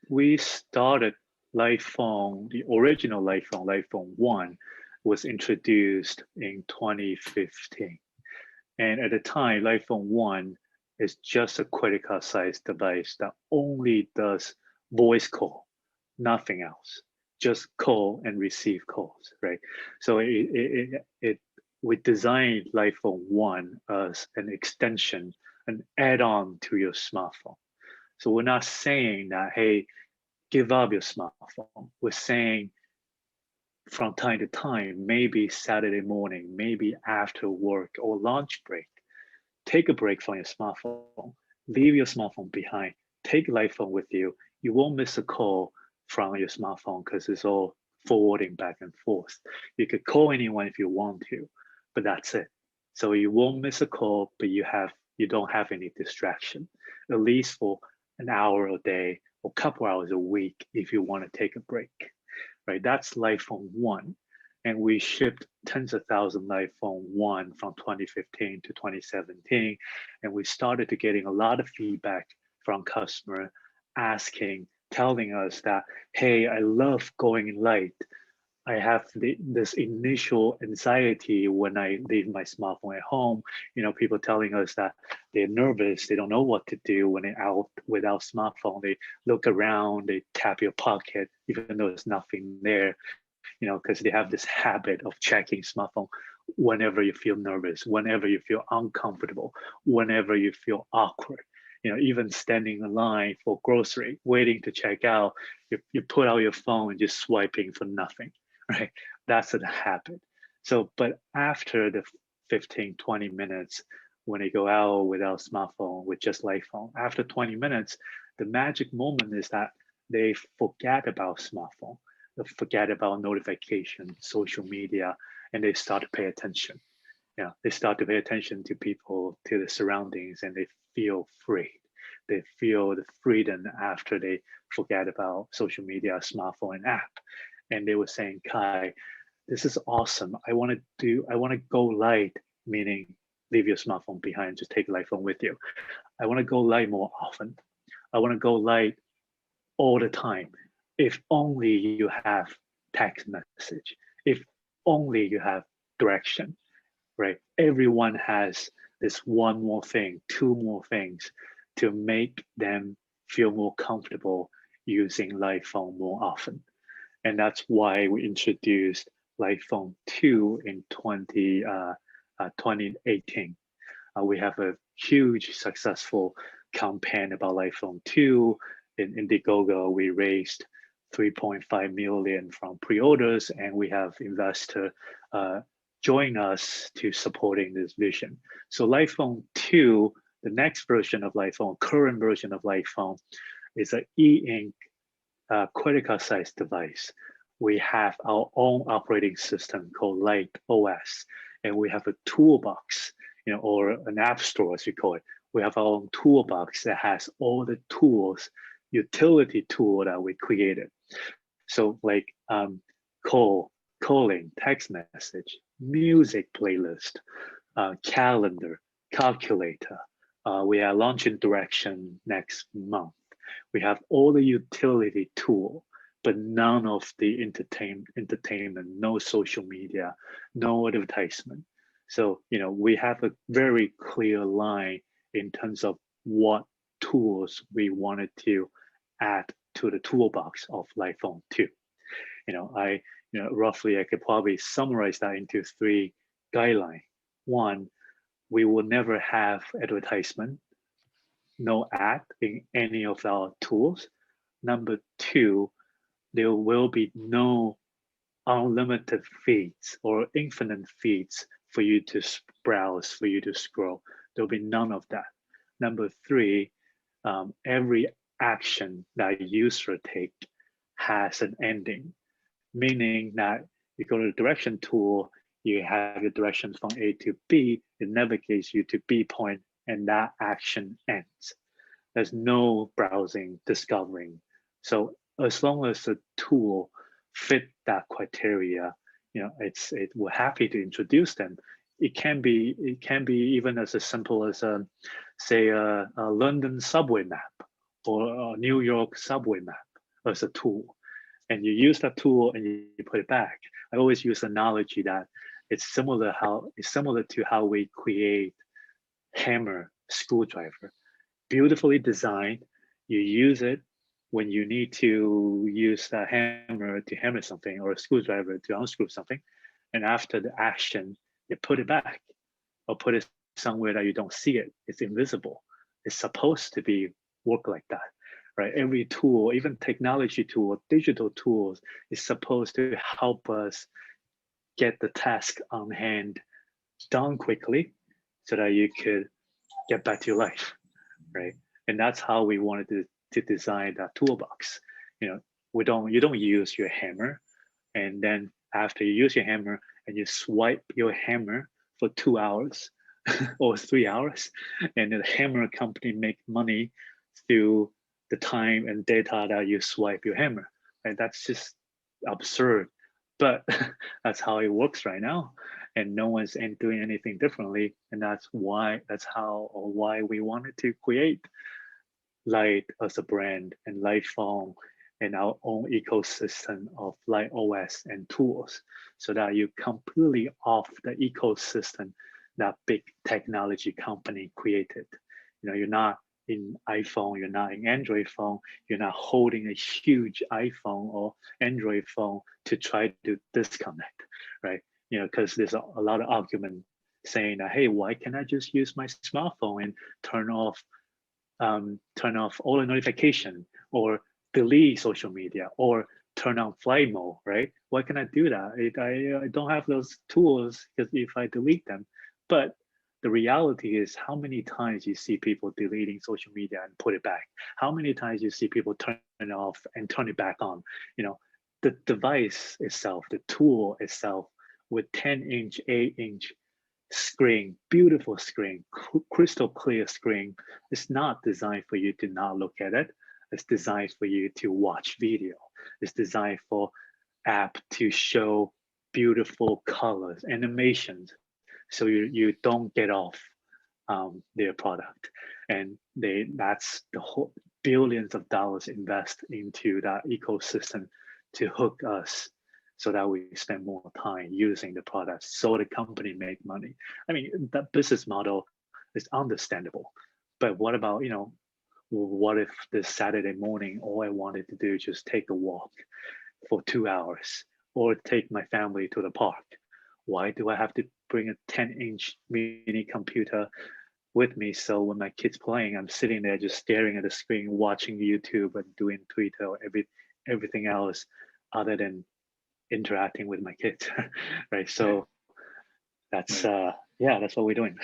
we started Lighphone, the original Lighphone 1, was introduced in 2015. And at the time, Lighphone 1 is just a credit card sized device that only does voice call, nothing else, just call and receive calls, right? So we designed Lighphone 1 as an extension, an add-on to your smartphone. So we're not saying that, hey, give up your smartphone. We're saying from time to time, maybe Saturday morning, maybe after work or lunch break, take a break from your smartphone, leave your smartphone behind, take Lighphone with you. You won't miss a call from your smartphone because it's all forwarding back and forth. You could call anyone if you want to, but that's it. So you won't miss a call, but you don't have any distraction, at least for an hour a day or a couple hours a week if you want to take a break, right? That's Lighphone 1. And we shipped tens of thousands Lighphone 1 from 2015 to 2017. And we started to getting a lot of feedback from customer asking, telling us that, hey, I love going light. I have this initial anxiety when I leave my smartphone at home. People telling us that they're nervous, they don't know what to do when they're out without smartphone. They look around, they tap your pocket, even though there's nothing there, because they have this habit of checking smartphone whenever you feel nervous, whenever you feel uncomfortable, whenever you feel awkward. Even standing in line for grocery, waiting to check out, you put out your phone and just swiping for nothing, right? That's a habit. So, but after the 15, 20 minutes, when they go out without smartphone, with just Lighphone, after 20 minutes, the magic moment is that they forget about smartphone, they forget about notification, social media, and they start to pay attention. They start to pay attention to people, to the surroundings, and they feel free. They feel the freedom after they forget about social media, smartphone, and app. And they were saying, Kai, this is awesome. I want to go light, meaning leave your smartphone behind, just take Lighphone with you. I want to go light more often. I want to go light all the time. If only you have text message, if only you have direction, right? Everyone has this one more thing, two more things to make them feel more comfortable using Lighphone more often. And that's why we introduced Lighphone 2 in 2018. We have a huge successful campaign about Lighphone 2. In Indiegogo, we raised 3.5 million from pre-orders, and we have investor join us to supporting this vision. So Lighphone 2, the next version of Lighphone, current version of Lighphone, is an e-ink credit card size device. We have our own operating system called Light OS, and we have a toolbox, or an app store, as we call it. We have our own toolbox that has all the tools, utility tool that we created. So like calling, text message, music playlist, calendar, calculator. We are launching Direction next month. We have all the utility tool, but none of the entertainment, no social media, no advertisement. So, we have a very clear line in terms of what tools we wanted to add to the toolbox of Lighphone 2. Roughly I could probably summarize that into 3 guidelines. One, we will never have advertisement, no ad in any of our tools. Number 2, there will be no unlimited feeds or infinite feeds for you to browse, for you to scroll. There'll be none of that. Number 3, every action that user take has an ending, meaning that you go to the direction tool, you have your directions from A to B, it navigates you to B point, and that action ends. There's no browsing, discovering. So as long as the tool fit that criteria, we're happy to introduce them. It can be even as simple as say a London subway map or a New York subway map. as a tool, and you use that tool and you put it back. I always use analogy that it's similar to how we create hammer screwdriver, beautifully designed. You use it when you need to use the hammer to hammer something or a screwdriver to unscrew something. And after the action, you put it back or put it somewhere that you don't see it. It's invisible. It's supposed to be work like that, right? Every tool, even technology tool, digital tools, is supposed to help us get the task on hand done quickly so that you could get back to your life, right? And that's how we wanted to design that toolbox. You know, you don't use your hammer, and then after you use your hammer and you swipe your hammer for 2 hours or 3 hours, and the hammer company make money through the time and data that you swipe your hammer. And that's just absurd. But that's how it works right now. And no one's doing anything differently. And that's how or why we wanted to create Light as a brand and Light Phone and our own ecosystem of Light OS and tools, so that you completely off the ecosystem that big technology company created. You know, you're not in iPhone, you're not in Android phone, you're not holding a huge iPhone or Android phone to try to disconnect, right? You know, because there's a lot of argument saying that, hey, why can't I just use my smartphone and turn off all the notification or delete social media or turn on flight mode, right? Why can I do that? I don't have those tools because if I delete them. But the reality is how many times you see people deleting social media and put it back? How many times you see people turn it off and turn it back on? You know, the device itself, the tool itself with 10-inch, 8-inch screen, beautiful screen, crystal clear screen. It's not designed for you to not look at it. It's designed for you to watch video. It's designed for app to show beautiful colors, animations, so you don't get off their product. And that's the whole billions of dollars invest into that ecosystem to hook us so that we spend more time using the product so the company make money. I mean, that business model is understandable. But what about, you know, what if this Saturday morning all I wanted to do is just take a walk for 2 hours or take my family to the park? Why do I have to bring a 10-inch mini computer with me? So when my kid's playing, I'm sitting there just staring at the screen, watching YouTube and doing Twitter or everything else other than interacting with my kids, right? So that's yeah, that's what we're doing.